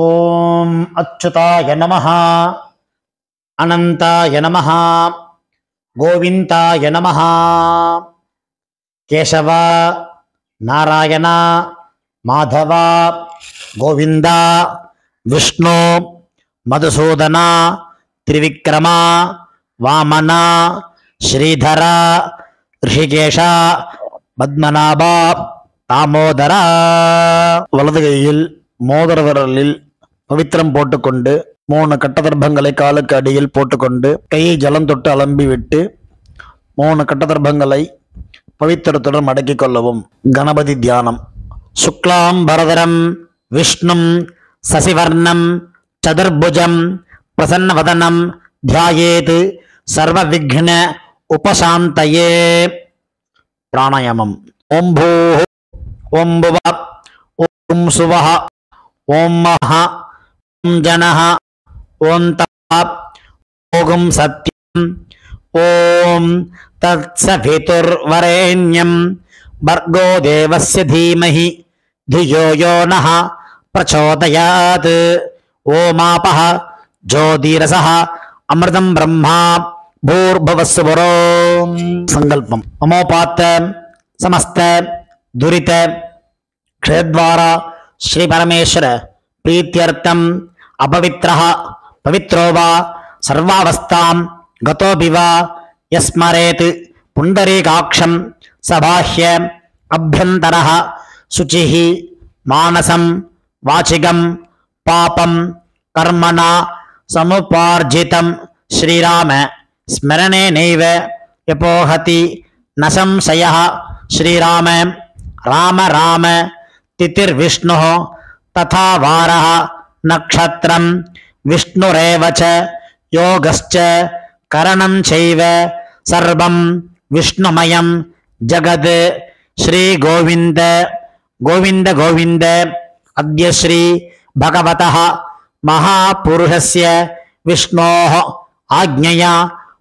ஓம் அச்சுதாய நமஹ, அனந்தாய நமஹ, கோவிந்தாய நமஹ. கேசவ, நாராயண, மாதவ, கோவிந்தா, விஷ்ணு, மதுசூதன, திரிவிக்ரம, வாமன, ஸ்ரீதர, ரிஷிகேஷ, பத்மநாப, தாமோதர. வலது கையில் மோதிர விரலில் பவித்திரம் போட்டுக்கொண்டு 3 கட்டதர்ப்பங்களை காலுக்கு அடியில் போட்டுக்கொண்டு கையை ஜலம் தொட்டு அலம்பி விட்டு 3 கட்டதர்ப்பங்களை பவித்திரத்துடன் மடக்கிக் கொள்ளவும். கணபதி தியானம். சுக்லாம் பரதரம் விஷ்ணும் சசிவர்ணம் சதுர்புஜம் பிரசன்னவதனம் தியாயேத் சர்வ விக்ன உபசாந்தயே. பிராணாயாமம். ஓம் பூ ஓம் புவ ஓம் சுவஹ ஓம் மஹ ஓம் ஜனஹ ஓம் தப ஓம் சத்யம் ஓம் தத்சவிதுர்வரேண்யம் பர்கோ தேவஸ்ய தீமஹி धियो यो नः प्रचोदयात्. ओमापः ज्योतिरसः अमृतं ब्रह्मा भूर्भुवस्सुवरों. संकल्पम. ममोपात्त समस्त दुरित क्षेत्रद्वारा श्री परमेश्वर प्रीत्यर्थम अपवित्रः पवित्रो वा सर्वावस्थां गतोऽपि वा यस्मरेत् पुण्डरीकाक्षं सबाह्य अभ्यन्तरः शुचिः मानसं वाचिकं पापं कर्मणा समुपार्जितं श्रीराम स्मरणेनैव यपोहति न संशयः. श्रीराम राम राम तिथिर्विष्णुः तथा वारः नक्षत्रं विष्णुरेव च योगश्च करणं चैव सर्वं विष्णुमयं जगत्. श्री गोविंद गोविंद गोविंद. अद्य श्री भगवतः महापुरुषस्य विष्णोः आज्ञया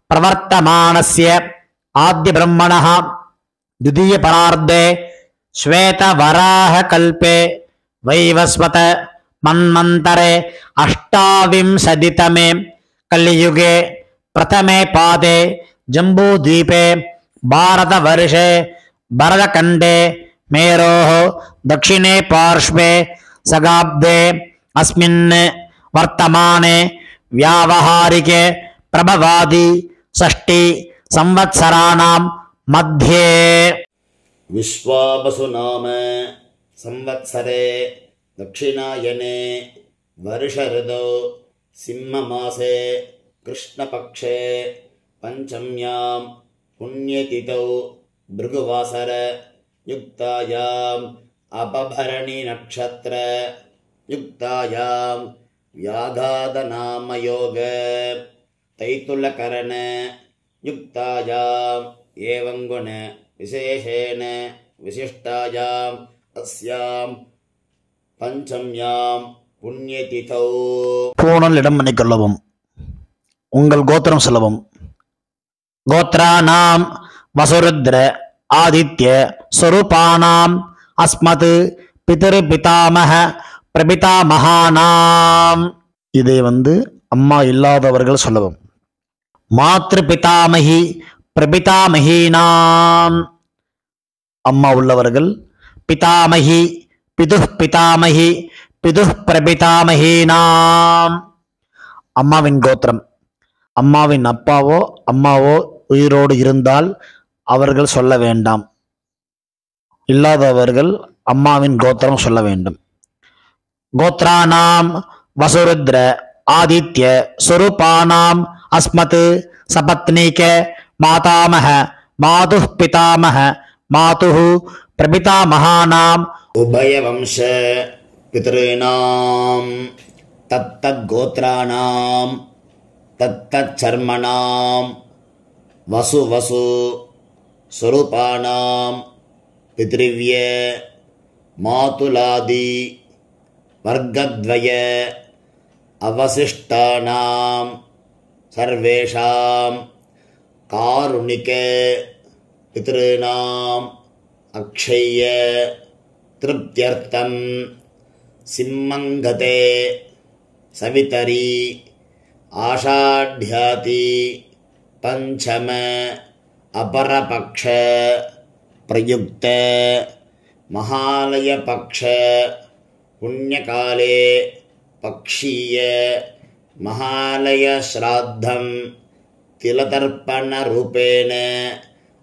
प्रवर्तमानस्य आद्य ब्रह्मणः द्वितीय परार्धे श्वेतवराहकल्पे वैवस्वत मन्वन्तरे अष्टाविंशतितमे कलियुगे प्रथमे पादे जम्बूद्वीपे भारतवर्षे भरतखण्डे मेरोः दक्षिणे पार्श्वे सगाब्दे अस्मिन् वर्तमाने व्यावहारिके प्रभवादि षष्टि संवत्सराणां मध्ये विश्वावसु नाम संवत्सरे दक्षिणायने वर्षऋतौ सिंहमासे कृष्णपक्षे पंचम्यां पुण्यतिथौ भृगुवासर युक्तायाम् अपभरणि नक्षत्र युक्तायां व्याघातनामयोग तैतुलकरण युक्तायाम् एवं गुण विशेषेण विशिष्टायाम् अस्यां पंचम्यां पुण्यतिथौ. பூணல் இடம் பண்ணிக்கொள்ளவும். உங்கள் கோத்திரம் சொல்லவும். கோத்ராணாம் வசுருத்ர ஆதித்ய ஸ்வரூபானாம் அஸ்மத் பிதர்பிதாமஹ பிரபிதாமஹானாம். இதை அம்மா இல்லாதவர்கள் சொல்லவும். மாத்ரு பிதாமகி பிரபிதாமஹீனாம். அம்மா உள்ளவர்கள் பிதாமகி பிதுஹ் பிதாமகி பிதுஹ் பிரபிதாமஹீனாம். அம்மாவின் கோத்திரம். அம்மாவின் அப்பாவோ அம்மாவோ உயிரோடு இருந்தால் அவர்கள் சொல்ல வேண்டாம். இல்லாதவர்கள் அம்மாவின் கோத்திரம் சொல்ல வேண்டும். கோத்ராணாம் வசுருத்ர ஆதித்ய ஸ்வரூபானாம் அஸ்மத் சபத்னீக மாதாமஹ மாதுஹ் பிதாமஹ மாதுஹ் பிரபிதாமஹானாம் उभयवंश पितॄणां तत्तद्गोत्राणां तत्तच्चर्मणां वसु वसु स्वरूपाणां पितृव्य मातुलादि वर्गद्वय अवशिष्टानां सर्वेषां कारुणिक पितॄणाम् अक्षय्य तृप्त्यर्थं सिंहङ्गते सवितरी आषाढ्याति पंचम अपरपक्ष प्रयुक्त महालय पक्ष पुण्यकाले पक्षीय महालय श्राद्धं तिलतर्पण रूपेण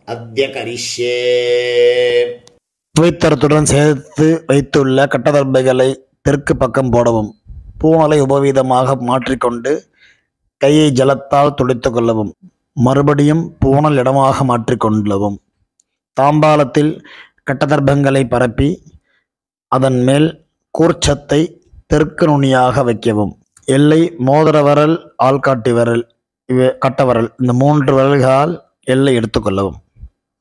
अद्य करिष्ये. துவைத்தரத்துடன் சேர்த்து வைத்துள்ள கட்டதர்பைகளை தெற்கு பக்கம் போடவும். பூணலை உபவீதமாக மாற்றிக்கொண்டு கையை ஜலத்தால் துடைத்து கொள்ளவும். மறுபடியும் பூணல் இடமாக மாற்றிக்கொள்ளவும். தாம்பாலத்தில் கட்டதர்பங்களை பரப்பி அதன் மேல் கூர்ச்சத்தை தெற்கு நுனியாக வைக்கவும். எல்லை மோதிர விரல், ஆள்காட்டி விரல், கட்டவரல், இந்த 3 விரல்களால் எல்லை எடுத்துக்கொள்ளவும்.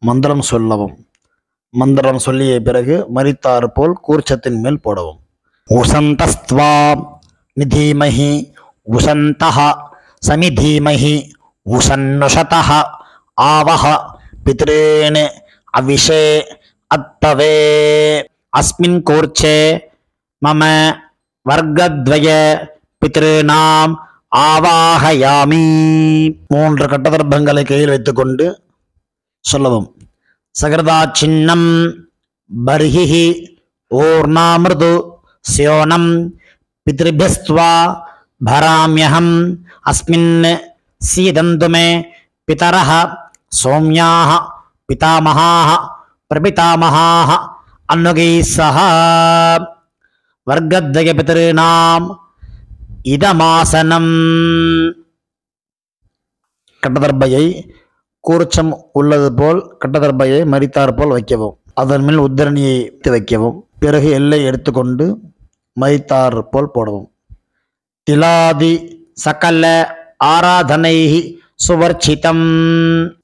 மந்திரம் சொல்லவும். மந்திரம் சொல்லிய பிறகு மரித்தாறு போல் கூர்ச்சத்தின் மேல் போடவும். உசந்தஸ்த்வா நிதீமஹி உசந்தஹ சமிதீமஹி உசன்னுஷதஹ ஆவஹ பித்ரேன் அவிஷே அத்தவே அஸ்மின் கூர்ச்சே மம வர்க்கத்வய பித்ருநாம் ஆவாஹயாமி. 3 கட்டதர்பங்களை கையில் வைத்துக்கொண்டு சொல்லவும். சகர்தா சின்னம் பர்ஹிஹி ஊர்ணாமிருது ஸ்யோனம் பித்ருபியஸ்த்வா பராம்யஹம் அஸ்மின் சீதந்து மே பிதரஹ சௌம்யாஹ பிதாமஹாஹ பிரபிதாமஹாஹ அன்னுகைः சஹ வர்க்கத்வய பித்ருநாம் இதமாசனம். கட்டதர்பையை கூர்ச்சம் உள்ளது போல் கட்டதர்பையை மரித்தார் போல் வைக்கவும். அதன் மேல் உத்தரணியை வைக்கவும். பிறகு எல்லை எடுத்துக்கொண்டு மரித்தார் போல் போடவும். திலாதி சகல ஆராதனை சுவர்ச்சிதம்.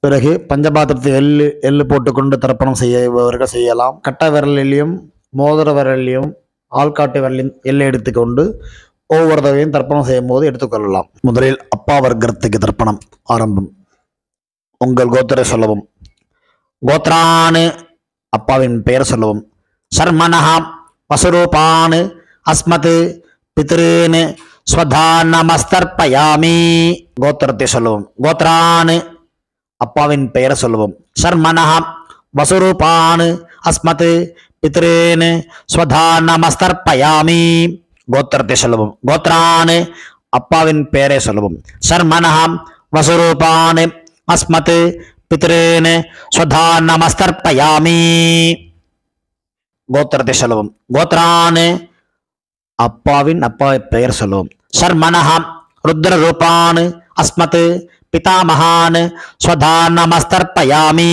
பிறகு பஞ்சபாத்திரத்தை எள்ளு போட்டுக்கொண்டு தர்ப்பணம் செய்யவர்கள் செய்யலாம். கட்ட விரலிலையும் மோதிர விரலிலையும் ஆள்காட்டு விரலையும் எல்லை எடுத்துக்கொண்டு ஒவ்வொரு தடவையும் தர்ப்பணம் செய்யும் போது எடுத்துக்கொள்ளலாம். முதலில் அப்பா வர்க்கத்துக்கு தர்ப்பணம் ஆரம்பம். உங்கள் கோத்திரை சொல்லவும். கோத்ரானு அப்பாவின் பெயர் சொல்லவும். சர்மனஹ வசுரூபான் அஸ்மத் பித்ருன் ஸ்வதானமஸ்தர்ப்பயாமி. கோத்திரத்தை சொல்லவும். கோத்ரானு அப்பாவின் பெயர் சொல்லவும். சர்மனஹ வசுரூபான் அஸ்மத் பித்ருன் ஸ்வதானமஸ்தர்ப்பயாமி. கோத்திரத்தை சொல்லவும். கோத்ரானு அப்பாவின் பெயரை சொல்லவும். சர்மனஹ வசுரூபான் அஸ்மத் பித்ருன் ஸ்வதானமஸ்தர்ப்பயாமி. கோத்திரத்தை சொல்லவும். கோத்ரான் அப்பாவின் அப்பா பெயர் சொல்லவும். சர்மனஹ ருத்ர ரூபான் அஸ்மத் பிதாமகான் ஸ்வதானமஸ்தர்ப்பயாமி.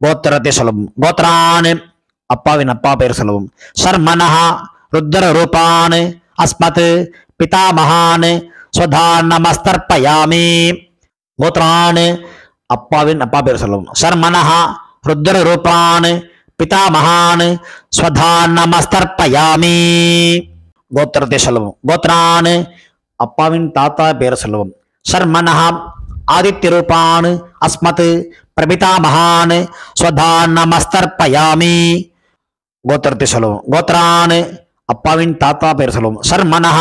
கோத்திரத்தை சொல்லவும். கோத்ரான் அப்பாவின் அப்பா பெயர் சொல்லவும். சர்மனஹ ருத்ர ரூபான் அஸ்மத் பிதாமகான் ஸ்வதானமஸ்தர்ப்பயாமி. கோத்ரான் அப்பாவின் அப்பா பெயர் சொல்லவும். சர்மனஹ ருத்ர ரூபான் பிதாமகான் ஸ்வதானமஸ்தர்ப்பயாமி. கோத்திரத்தை சொல்லவும். கோத்ரான் அப்பாவின் தாத்தா பெயர் சொல்லவும். சர்மனஹ ஆதித்ய ரூபான் அஸ்மத் பிரபிதாமகான் ஸ்வதானமஸ்தர்ப்பயாமி. கோத்திரத்தை சொல்லவும். கோத்ரான் அப்பாவின் தாத்தா பெயர் சொல்லவும். சர்மனஹ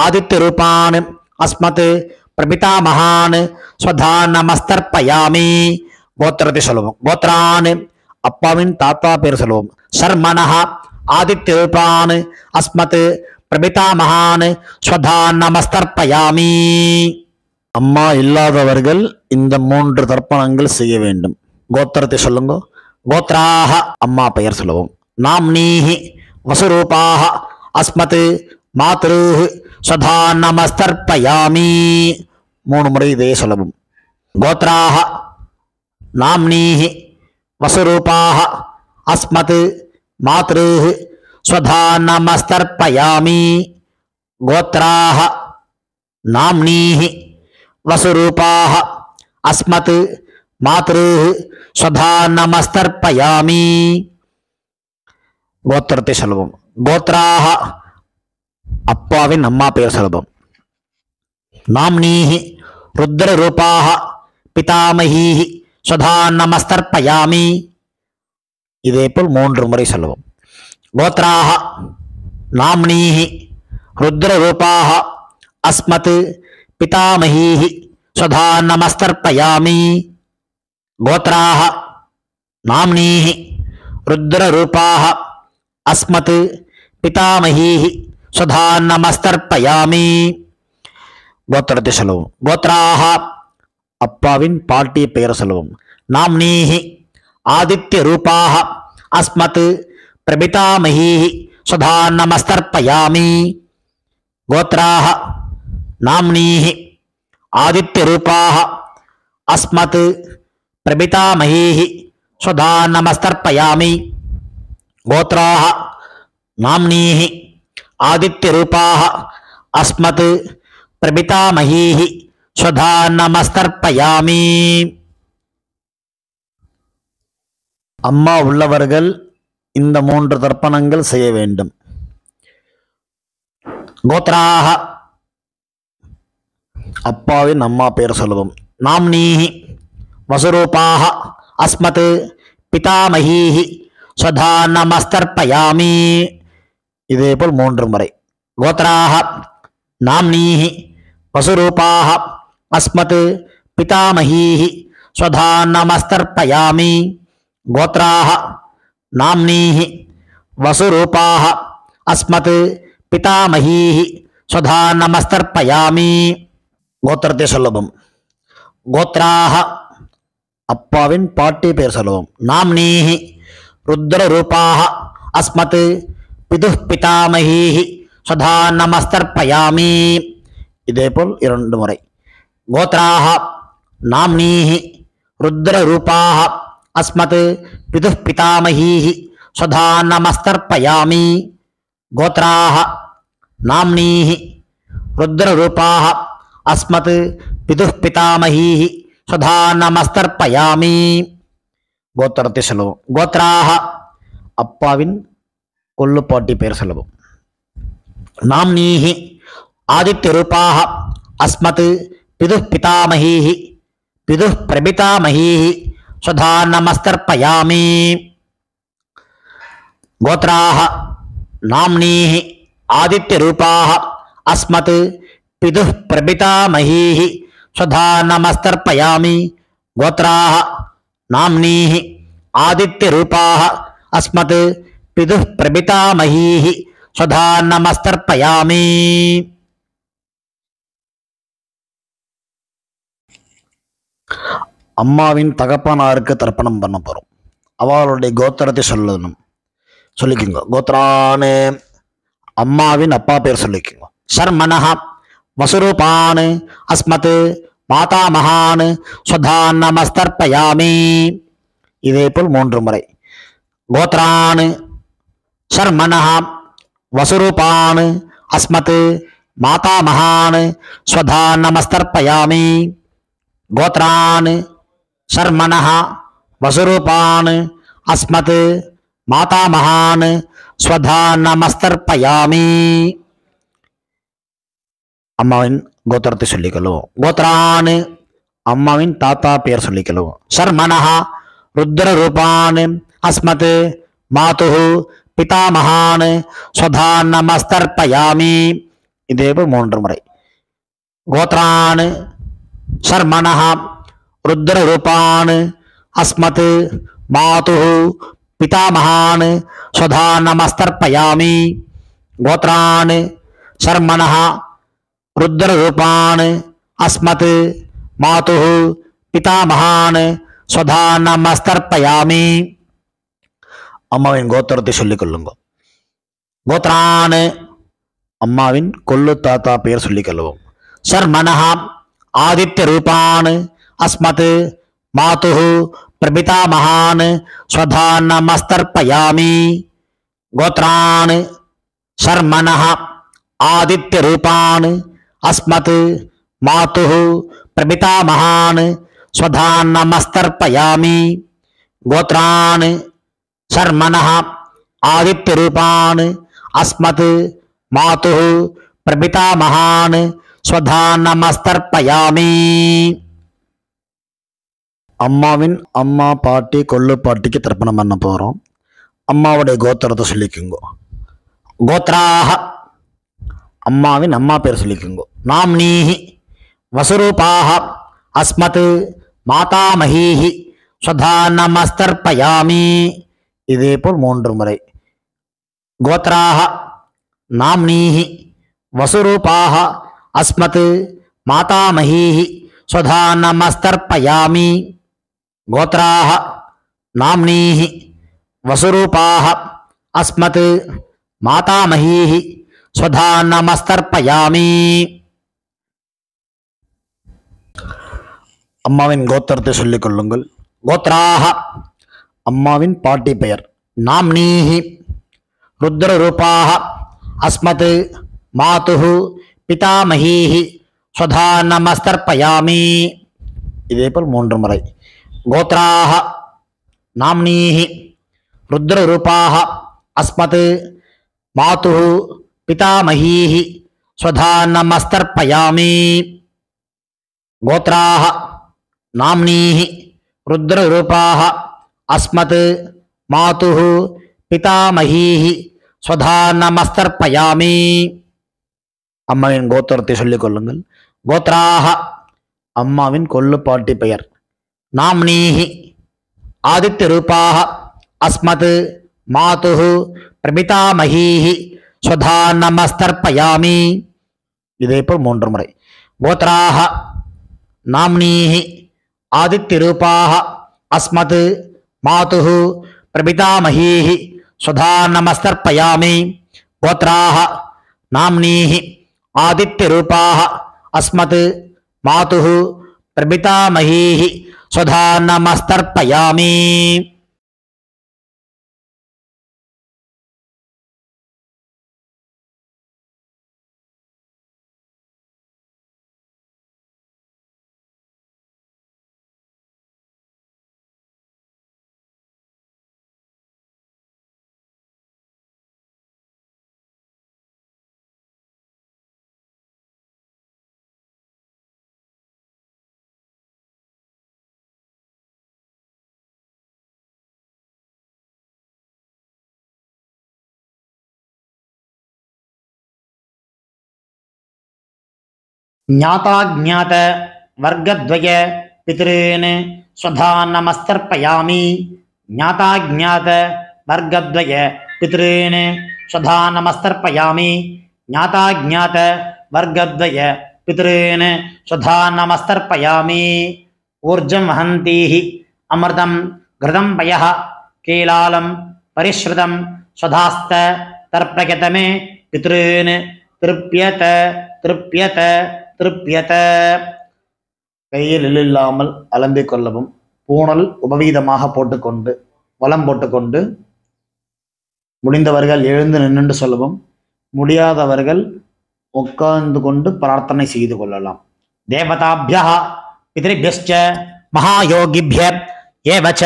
ஆதித்ய ரூபான் அஸ்மத் பிரபிதாமகான் ஸ்வதானமஸ்தர்ப்பயாமி. கோத்திரத்தை சொல்லவும். கோத்ரான் அப்பாவின் தாத்தா பெயர் சொல்லவும். சர்மனஹ ஆதித்ய ரூபான் அஸ்மத் பிரபிதாமகான் ஸ்வதானமஸ்தர்ப்பயாமி. அம்மா இல்லாதவர்கள் இந்த 3 தர்ப்பணங்கள் செய்ய வேண்டும். கோத்திரத்தை சொல்லுங்க. கோத்ராஹ அம்மா பெயர் சொல்லவும். நாம்னீஹி வசுரூபாஹ அஸ்மத் மாத்ருஹ் ஸ்வதானமஸ்தர்ப்பயாமி. 3 முறை இதே சொல்லவும். கோத்ராஹ நாம்னீஹி வசுரூபாஹ அஸ்மத் மாத்ருஹ் ஸ்வதானமஸ்தர்ப்பயாமி. கோத்ராஹ நாம்னீஹி வசுரூபாஹ அஸ்மத் மாத்ருஹ் ஸ்வதானமஸ்தர்ப்பயாமி. கோத்திரத்தை சொல்லுவோம். கோத்ராஹ அப்பாவின் அம்மா பெயர் சொல்லுவோம். நாம்னீஹி ருத்ர ரூபாஹ பிதாமஹீஹி ஸ்வதானமஸ்தர்ப்பயாமி. இதேபோல் 3 முறை சொல்லுவோம். கோத்ராஹ நாம்னீஹி ருத்ர ரூபாஹ अस्मत् पितामहीः स्वधा नमस्तर्पयामि गोत्राः नाम्नीः रुद्ररूपाः अस्मत् पितामहीः स्वधा नमस्तर्पयामि கோத்திரத்தை சொல்லுவோம். கோத்ராஹ அப்பாவின் பாட்டிய பெயர் சொல்லுவோம். நாம்னீஹி ஆதித்ய ரூபாஹ அஸ்மத் பிரபிதாமஹீஹி சுதா நமஸ்தர்ப்பயாமி கோத்ராஹ நாம்னீஹி ஆதித்ய ரூபாஹ அஸ்மத் பிரபிதாமஹீஹி சுதா நமஸ்தர்ப்பயாமி கோத்ராஹ நாம்னீஹி ஆதித்ய ரூபாஹ அஸ்மத் பிரபிதாமஹீஹி ஸ்வதா நமஸ்தர்ப்பயாமி. அம்மா உள்ளவர்கள் இந்த 3 தர்ப்பணங்கள் செய்ய வேண்டும். கோத்ராஹ அப்பாவின் அம்மா பெயர் சொல்லுவோம். நாம்னீஹி வசுரூபாஹ அஸ்மத் பிதாமஹீஹி ஸ்வதா நமஸ்தர்ப்பயாமி. இதேபோல் 3 முறை. கோத்ராஹ நாம்னீஹி வசுரூபாஹ அஸ்மத் பிதாமஹீஹி ஸ்வதா நமஸ்தர்ப்பயாமி கோத்ராஹ நாம்னீஹி வசுரூபாஹ அஸ்மத் பிதாமஹீஹி ஸ்வதா நமஸ்தர்ப்பயாமி. கோத்திரத்தை சொல்லுவோம். கோத்ராஹ அப்பாவின் பாட்டி பெயர் சொல்லுவோம். நாம்னீஹி ருத்ரரூபாஹ அஸ்மத் பிதுஹ் பிதாமஹீஹி ஸ்வதா நமஸ்தர்ப்பயாமி. இதேபோல் 2 முறை. கோத்ராஹ நாம்னீஹி ருத்ரரூபாஹ அஸ்மத் பிதுஹ் பிதாமஹீஹி ஸ்வதா நமஸ்தர்ப்பயாமி கோத்ராஹ நாம்னீஹி ருத்ரரூபாஹ அஸ்மத் பிதுஹ் பிதாமஹீஹி ஸ்வதா நமஸ்தர்ப்பயாமி. கோத்திரத்தை சொல்லுவோம். கோத்ராஹ அப்பாவின் கொள்ளுப்பாட்டி பெயர் சொல்லுவோம். நாம்னீஹி ஆதித்ய ரூபாஹ அஸ்மத் பிதுஹ் பிதாமஹீஹி பிதுஹ் பிரபிதாமஹீஹி ஸ்வதா நமஸ்தர்ப்பயாமி கோத்ராஹ நாம்னீஹி ஆதித்ய ரூபாஹ அஸ்மத் பிதுஹ் பிரபிதாமஹீஹி ஸ்வதா நமஸ்தர்ப்பயாமி கோத்ராஹ நாம்னீஹி ஆதித்ய ரூபாஹ அஸ்மத் பிதுஹ் பிரபிதாமஹீஹி ஸ்வதா நமஸ்தர்ப்பயாமி. அம்மாவின் தகப்பனாருக்கு தர்ப்பணம் பண்ண போறோம். அவளுடைய கோத்திரத்தை சொல்லிக்கோங்க. கோத்ரானு அம்மாவின் அப்பா பேர் சொல்லிக்கோங்க. சர்மனஹ வசுரூபான் அஸ்மத் மாதாமகான் ஸ்வதா நமஸ்தர்ப்பயாமி. இதேபோல் 3 முறை. கோத்ரான் சர்மனஹ வசுரூபான் அஸ்மத் மாதாமகான் ஸ்வதா நமஸ்தர்ப்பயாமி கோத்ரான் சர்மனஹ வசுரூபான் அஸ்மத் மாதாமகான் ஸ்வதா நமஸ்தர்ப்பயாமி. அம்மாவின் கோத்திரத்தை சொல்லிக்கொள்ளுவோம். கோத்ரான் அம்மாவின் தாத்தா பெயர் சொல்லிக்கொள்ளுவோம். சர்மனஹ ருத்ரரூபான் அஸ்மத் மாதுஹு பிதாமகான் ஸ்வதா நமஸ்தர்ப்பயாமி. இதேபோல் 3 முறை. கோத்ரான் சர்மனஹ ருத்ரரூபான் அஸ்மத் மாதுஹு பிதாமகான் ஸ்வதா நமஸ்தர்ப்பயாமி கோத்ரான் சர்மனஹ ருத்ரரூபான் அஸ்மத் மாதுஹு பிதாமகான் ஸ்வதா நமஸ்தர்ப்பயாமி. அம்மாவின் கோத்திரத்தை சொல்லிக் கொள்ளுங்க. கோத்ரான் அம்மாவின் கொள்ளு தாத்தா பெயர் சொல்லிக் கொள்வோம். சர்மனஹ ஆதித்ய ரூபான் அஸ்மத் மாதுஹு பிரபிதாமகான் ஸ்வதா நமஸ்தர்ப்பயாமி கோத்ரான் சர்மனஹ ஆதித்ய ரூபான் அஸ்மத் மாதுஹு பிரபிதாமகான் ஸ்வதா நமஸ்தர்ப்பயாமி கோத்ரான் சர்மனஹ ஆதித்ய ரூபான் அஸ்மத் மாதுஹு பிரபிதாமகான் ஸ்வதா நமஸ்தர்ப்பயாமி. அம்மாவின் அம்மா பாட்டி கொள்ளு பாட்டிக்கு தர்ப்பணம் பண்ண போறோம். அம்மாவுடைய கோத்திரத்தை சொல்லிக்குங்க. கோத்ராஹ அம்மாவின் அம்மா பேர் சொல்லிக்கோங்க. நாம்னீஹி வசுரூபாஹ அஸ்மத் மாதாமஹீஹி ஸ்வதா நமஸ்தர்ப்பயாமி. இதே போல் 3 முறை. கோத்ராஹ நாம்னீஹி வசுரூபாஹ அஸ்மத் மாதாமஹீஹி ஸ்வதா நமஸ்தர்ப்பயாமி. கோத்ராஹ நாம்னீஹி வசுரூபாஹ அஸ்மத் மாதாமஹீஹி ஸ்வதா நமஸ்தர்ப்பயாமி. அம்மாவின் கோத்திரத்தை சொல்லிக் கொள்ளுங்கள். கோத்ராஹ அம்மாவின் பாட்டி பெயர். நாம்னீஹி ருத்ரரூபாஹ அஸ்மத் மாதுஹு பிதாமஹீஹி ஸ்வதா நமஸ்தர்ப்பயாமி. இதேபோல் 3 முறை. கோத்ராஹ நாம்னீஹி ருத்ரரூபாஹ அஸ்மத் மாதுஹு பிதாமஹீஹி ஸ்வதா நமஸ்தர்ப்பயாமி. கோத்ராஹ நாம்னீஹி ருத்ரரூபாஹ அஸ்மத் மாதுஹு பிதாமஹீஹி ஸ்வதா நமஸ்தர்ப்பயாமி. அம்மாவின் கோத்திரத்தை சொல்லிக் கொள்ளுங்கள். கோத்ராஹ அம்மாவின் கொள்ளுப்பாட்டி பெயர். நாம்னீஹி ஆதித்யரூபாஹ அஸ்மத் மாதுஹு பிரபிதாமஹீஹி ஸ்வதா நமஸ்தர்ப்பயாமி. இதேபோல் 3 முறை. கோத்ராஹ நாம்னீஹி ஆதித்யரூபாஹ அஸ்மத் மாதுஹு பிரபிதாமஹீஹி ஸ்வதா நமஸ்தர்ப்பயாமி. கோத்ராஹ நாம்னீஹி ஆதித்யரூபாஹ அஸ்மத் மாதுஹு பிரபிதாமஹீஹி ஸ்வதா நமஸ்தர்ப்பயாமி. ஞாதாஜ்ஞாத வர்க்கத்வய பித்ருன் ஸ்வதா நமஸ்தர்ப்பயாமி. ஞாதாஜ்ஞாத வர்க்கத்வய பித்ருன் ஸ்வதா நமஸ்தர்ப்பயாமி. ஞாதாஜ்ஞாத வர்க்கத்வய பித்ருன் ஸ்வதா நமஸ்தர்ப்பயாமி. ஊர்ஜம் வஹந்தீஹி அமிர்தம் கிருதம் பயः கீலாலம் பரிஸ்ருதம் ஸ்வதாஸ்த தர்ப்பயதமே பித்ருன் திருப்யத திருப்யத திருப்யத. கையில் இல்லாமல் அலம்பிக் கொள்ளவும். பூணல் உபவீதமாக போட்டுக்கொண்டு வலம் போட்டுக்கொண்டு முடிந்தவர்கள் எழுந்து நின்று சொல்லவும். முடியாதவர்கள் உட்கார்ந்து கொண்டு பிரார்த்தனை செய்து கொள்ளலாம். தேவதாபியா பித்ருபியஸ்ச மகாயோகிபிய ஏவச்ச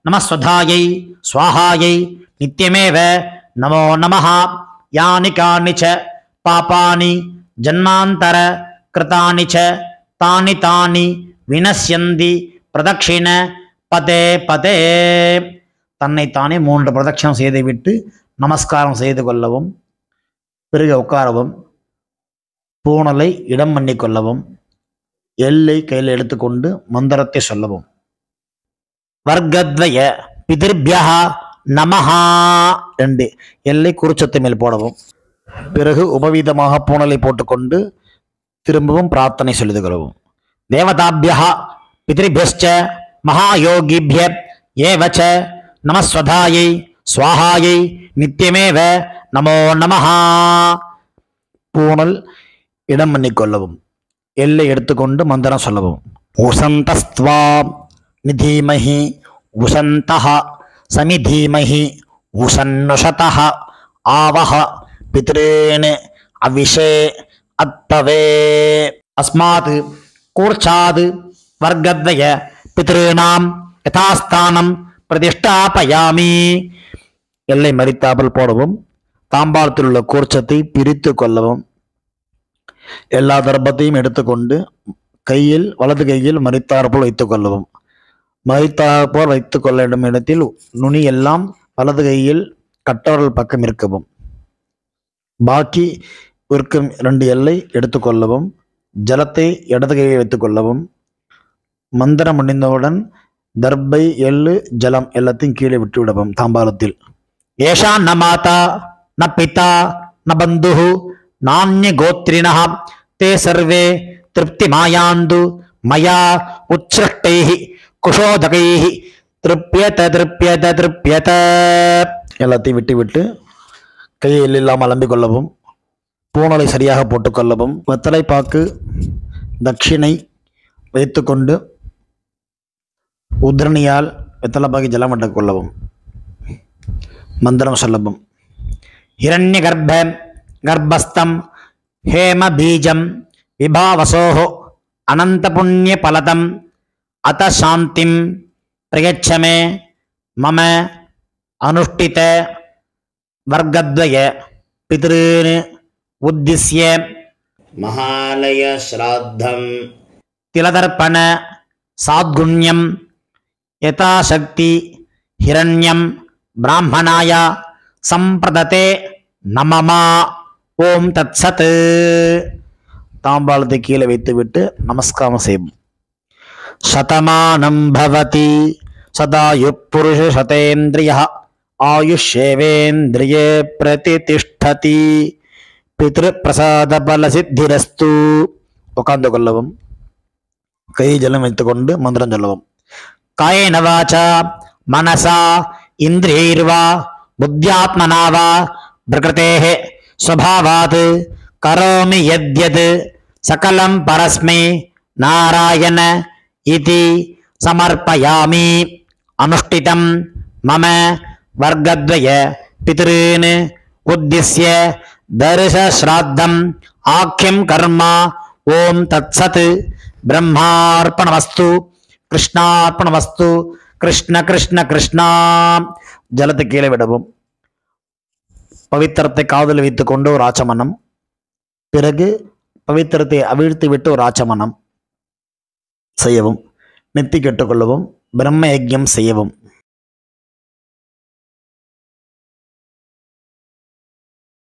நமஸ்வதாயை ஸ்வாஹாயை நித்யமேவ நமோ நமஹ. யானி கானி ச பாபானி ஜன்மாந்தர கிருதானி ச தானி தானி வினஸ்யந்தி பிரதக்ஷிண பதே பதே. தன்னைத்தானே 3 பிரதட்சணம் செய்துவிட்டு நமஸ்காரம் செய்து கொள்ளவும். பிறகு உட்காரவும். பூணலை இடம் பண்ணி கொள்ளவும். எல்லை கையில் எடுத்துக்கொண்டு மந்திரத்தை சொல்லவும். வர்க்கத்வய பிதிர்பியா நமஹா 2 எல்லை குறிச்சத்தை மேல் போடவும். பிறகு உபவீதமாக பூணலை போட்டுக்கொண்டு திரும்பவும் பிரார்த்தனை சொல்லிது கொள்ளவும். தேவதாபியா பித்ருபியஸ்ச மகாயோகிபிய ஏவச்ச நமஸ்வதாயை ஸ்வாஹாயை நித்யமேவ நமோ நமஹ. பூணல் இடம் பண்ணிக்கொள்ளவும். எல்லை எடுத்துக்கொண்டு மந்திரம் சொல்லவும். உசந்தஸ்த்வா நிதீமஹி உசந்தஹ சமிதீமஹி உசன்னுஷதஹ ஆவஹ பித்ருன் அவிஷே அத்தவே. அஸ்மாத் கூர்ச்சாத் வர்க்கத்வய பித்ருணாம் யதாஸ்தானம் பிரதிஷ்டாபயாமி. எல்லை மறித்தாமல் போடவும். தாம்பாளத்தில் உள்ள கூர்ச்சத்தை பிரித்து கொள்ளவும். எல்லா தர்ப்பத்தையும் எடுத்துக்கொண்டு கையில் வலது கையில் மறித்தாற்போல் வைத்துக் கொள்ளவும். மறித்தாற்போல் வைத்துக் கொள்ள வேண்டும் இடத்தில் நுனி எல்லாம் வலது கையில் கட்டவரல் பக்கம் இருக்கவும். பாக்கி இருக்கும் 2 எல்லை எடுத்துக்கொள்ளவும். ஜலத்தை இடது கையில் வைத்துக்கொள்ளவும். மந்திரம் முடிந்தவுடன் தர்பை, எள்ளு, ஜலம் எல்லாத்தையும் கீழே விட்டு விடவும் தாம்பாலத்தில். ஏஷா ந மாதா ந பிதா ந பந்து நானிய கோத்ரிண தே சர்வே திருப்தி மாயாந்து மயா உச்சிருஷ்டை குஷோதகை திருப்பியத திருப்பியத திருப்பியத. எல்லாத்தையும் விட்டு விட்டு கையை இல்லாமல் அலம்பிக் கொள்ளவும். பூணலை சரியாக போட்டுக்கொள்ளவும். வெத்தலை பாக்கு தட்சிணை வைத்துக்கொண்டு உத்ரணியால் வெத்தலை பாக்கி ஜலம் விட்டுக் கொள்ளவும். மந்திரம் சொல்லவும். ஹிரண்ய கர்ப்ப கர்ப்பஸ்தம் ஹேம பீஜம் விபாவசோஹோ அனந்த புண்ணிய பலதம் அத சாந்திம் பிரயச்சமே மம அனுஷ்டித வர்க்கத்வய பித்ருன் உத்திஸ்ய மகாலய ஸ்ராத்தம் திலதர்ப்பண சாத்குண்யம் யதாசக்தி ஹிரண்யம் பிராமணாய சம்பிரததே நமமா. ஓம் தத் சத். தாம்பாளத்தை கீழே வைத்துவிட்டு நமஸ்காரம் செய்வோம். சதமானம் பவதி சதாயு புருஷ சதேந்திரிய ஆயுஷேவேந்திரியே பிரதிதிஷ்டதி பித்ரு பிரசாத பல சித்திரஸ்து. உட்கார்ந்து கொள்ளவும். கை ஜலம் வைத்துக்கொண்டு மந்திரம் சொல்லவும். காயேன வாசா மனசா இந்திரியைர்வா புத்தியாத்மனா வா பிரகிருதேஹ ஸ்வபாவாத் கரோமி யத்யத் சகலம் பரஸ்மை நாராயண இதி சமர்ப்பயாமி. அனுஷ்டிதம் மம வர்க்கத்வய பித்ருன் உத்திஸ்ய தர்ஷ ஸ்ராத்தம் ஆக்யம் கர்மா. ஓம் தத் சத். பிரம்மார்ப்பணமஸ்து கிருஷ்ணார்ப்பணமஸ்து. கிருஷ்ண கிருஷ்ண கிருஷ்ணா. ஜலத்தை கீழே விடவும். பவித்திரத்தை காதில் வைத்துக் கொண்டு ஒரு ஆச்சமனம். பிறகு பவித்திரத்தை அவிழ்த்து விட்டு ஒரு ஆச்சமனம் செய்யவும். நெத்தி கெட்டுக்கொள்ளவும். பிரம்ம யஜ்யம் செய்யவும்.